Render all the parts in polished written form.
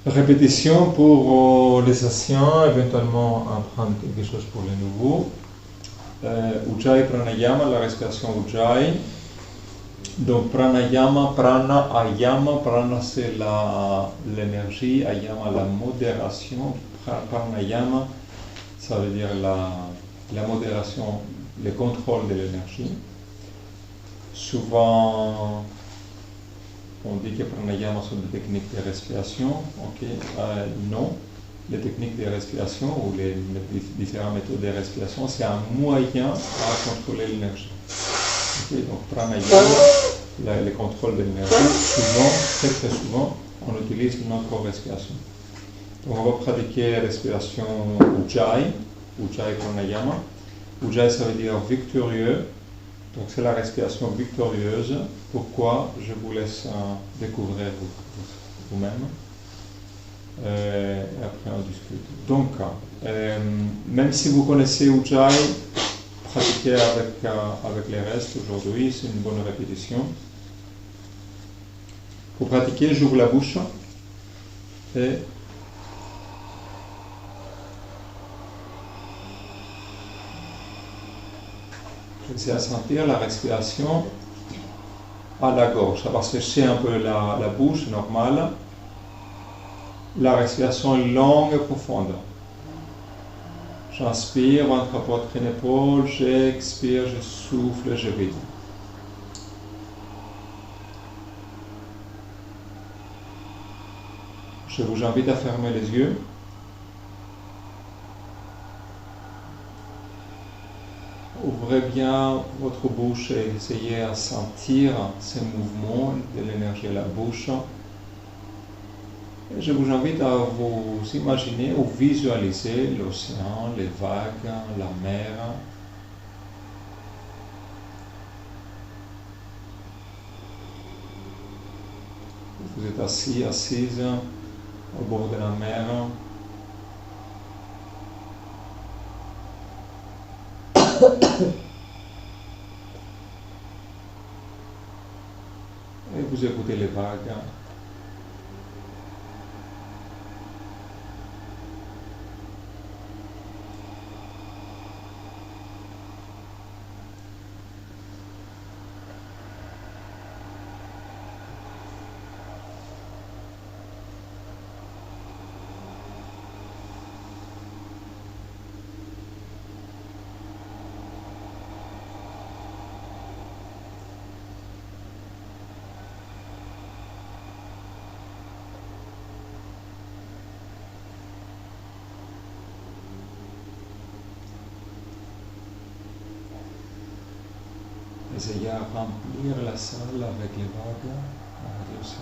Répétition pour les anciens, éventuellement apprendre quelque chose pour les nouveaux. Ujjayi Pranayama, la respiration Ujjayi. Donc Pranayama, Prana, Ayama. Prana c'est l'énergie, Ayama la modération. Pranayama, ça veut dire la modération, le contrôle de l'énergie. Souvent, on dit que pranayama sont des techniques de respiration. Ok, non. Les techniques de respiration ou les différentes méthodes de respiration, c'est un moyen à contrôler l'énergie. Okay, donc pranayama, le contrôle de l'énergie, souvent, très souvent, on utilise notre respiration. Donc on va pratiquer la respiration Ujjayi, Ujjayi Pranayama. Ujjayi, ça veut dire victorieux. Donc c'est la respiration victorieuse. Pourquoi? Je vous laisse découvrir vous-même. Et après on discute. Donc, même si vous connaissez Ujjayi, pratiquez avec les restes aujourd'hui, c'est une bonne répétition. Pour pratiquer, j'ouvre la bouche et j'essaie de sentir la respiration à la gorge. Ça va sécher un peu la bouche, normale. La respiration est longue et profonde. J'inspire, ventre, poitrine, épaule, j'expire, je souffle, je vide. Je vous invite à fermer les yeux. Ouvrez bien votre bouche et essayez à sentir ces mouvements de l'énergie à la bouche. Et je vous invite à vous imaginer ou visualiser l'océan, les vagues, la mer. Vous êtes assis, assise au bord de la mer. Et vous écoutez les vagues. Essayez à remplir la salle avec les vagues, avec l'océan.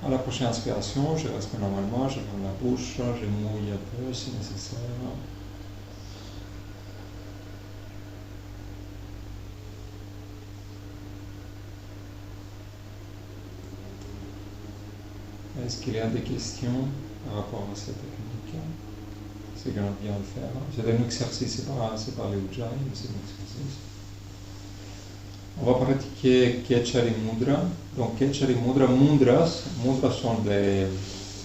À la prochaine inspiration, je respire normalement, je ferme la bouche, je mouille un peu si nécessaire. Est-ce qu'il y a des questions par rapport à cette technique? C'est bien de le faire. C'est un exercice, c'est pas les Ujjayi, mais c'est un exercice. On va pratiquer Khechari Mudra. Donc Khechari Mudra, mudras sont des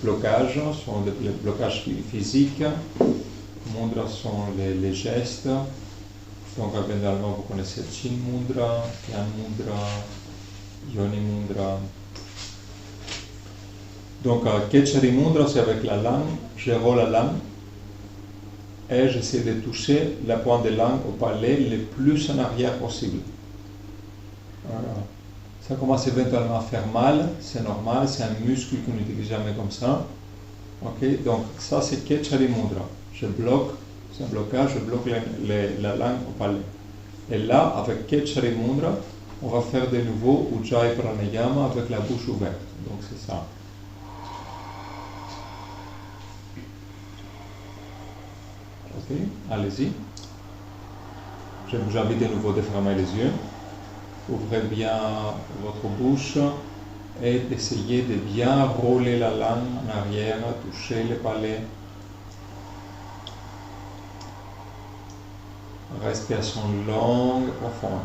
blocages, physiques. Mudras sont les gestes. Donc évidemment vous connaissez Chin Mudra, Dhyan Mudra, Yoni Mudra. Donc, Khechari Mudra, c'est avec la langue. Je roule la langue et j'essaie de toucher la pointe de langue au palais le plus en arrière possible. Voilà. Ça commence éventuellement à faire mal, c'est normal, c'est un muscle qu'on n'utilise jamais comme ça. Ok, donc ça c'est Khechari Mudra. Je bloque, c'est un blocage, je bloque la langue au palais. Et là, avec Khechari Mudra, on va faire de nouveau Ujjayi Pranayama avec la bouche ouverte. Donc c'est ça. Ok, allez-y. Je vous invite de nouveau de fermer les yeux. Ouvrez bien votre bouche et essayez de bien rouler la langue en arrière, toucher le palais. Respiration longue, profonde.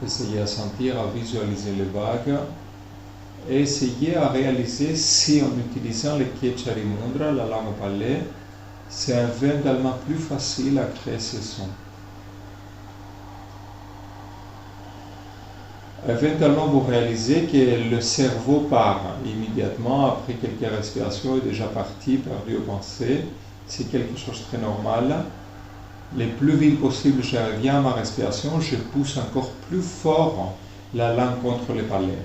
Essayez à sentir, à visualiser les vagues et essayez à réaliser si en utilisant le Khechari Mudra, la langue au palais, c'est éventuellement plus facile à créer ces sons. Éventuellement, vous réalisez que le cerveau part immédiatement, après quelques respirations, est déjà parti, perdu aux pensées. C'est quelque chose de très normal. Le plus vite possible, je reviens à ma respiration, je pousse encore plus fort la langue contre le palais.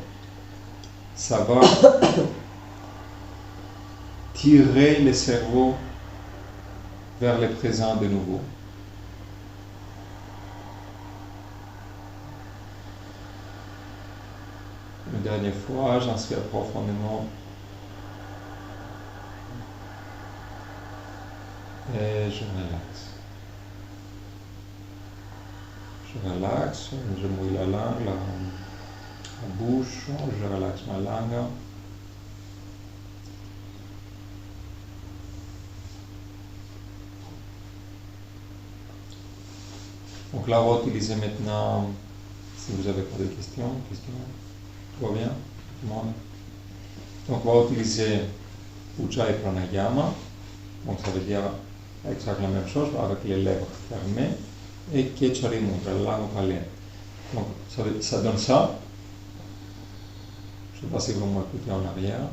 Ça va tirer le cerveau vers le présent de nouveau. Une dernière fois, j'inspire profondément. Et je relaxe. Je relaxe, je mouille la langue, la bouche, je relaxe ma langue. Donc là, on va utiliser maintenant, si vous avez pas de questions, tout va bien, tout le monde. Donc on va utiliser Ujjayi Pranayama, donc ça veut dire exactement la même chose avec les lèvres fermées, et Khechari Mudra, la langue au palais. Donc ça donne ça. Je ne sais pas si vous m'écoutez en arrière.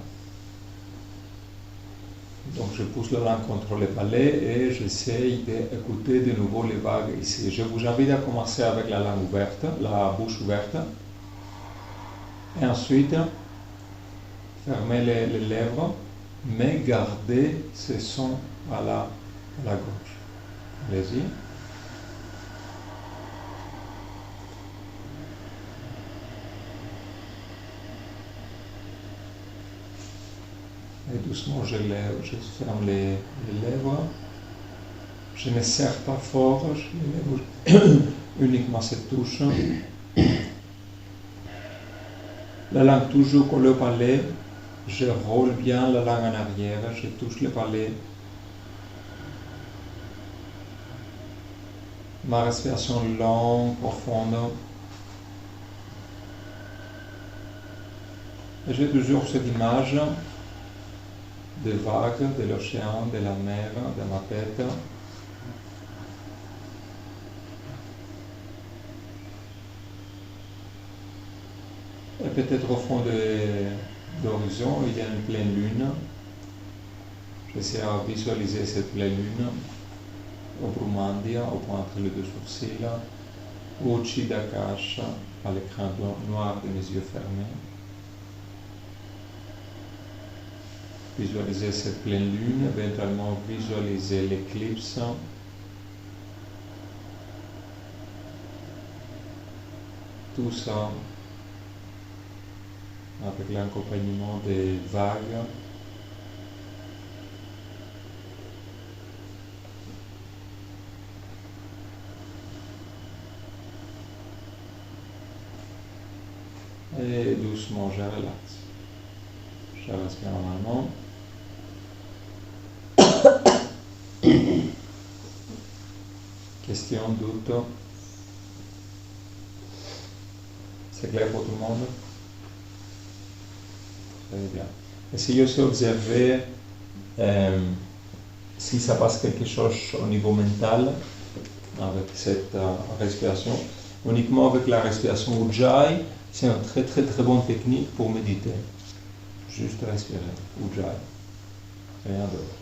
Donc je pousse la langue contre le palais et j'essaye d'écouter de nouveau les vagues ici. Je vous invite à commencer avec la langue ouverte, la bouche ouverte. Et ensuite, fermez les lèvres, mais gardez ce son à la gauche. Allez-y. Et doucement, je ferme les lèvres. Je ne serre pas fort, les lèvres uniquement se touchent. La langue toujours collée au palais. Je roule bien la langue en arrière, je touche le palais. Ma respiration longue, profonde. Et j'ai toujours cette image des vagues, de l'océan, de la mer, de ma tête. Et peut-être au fond de l'horizon, il y a une pleine lune. J'essaie à visualiser cette pleine lune au Brahmandia, au point entre les deux sourcils, au-dessus d'Akash, à l'écran noir de mes yeux fermés. Visualiser cette pleine lune, éventuellement visualiser l'éclipse. Tout ça avec l'accompagnement des vagues. Et doucement, je relaxe. Je respire normalement. Question, doute? C'est clair pour tout le monde? Très bien. Essayez aussi d'observer si ça passe quelque chose au niveau mental avec cette respiration. Uniquement avec la respiration Ujjayi, c'est une très très très bonne technique pour méditer. Juste respirer, Ujjayi. Rien d'autre.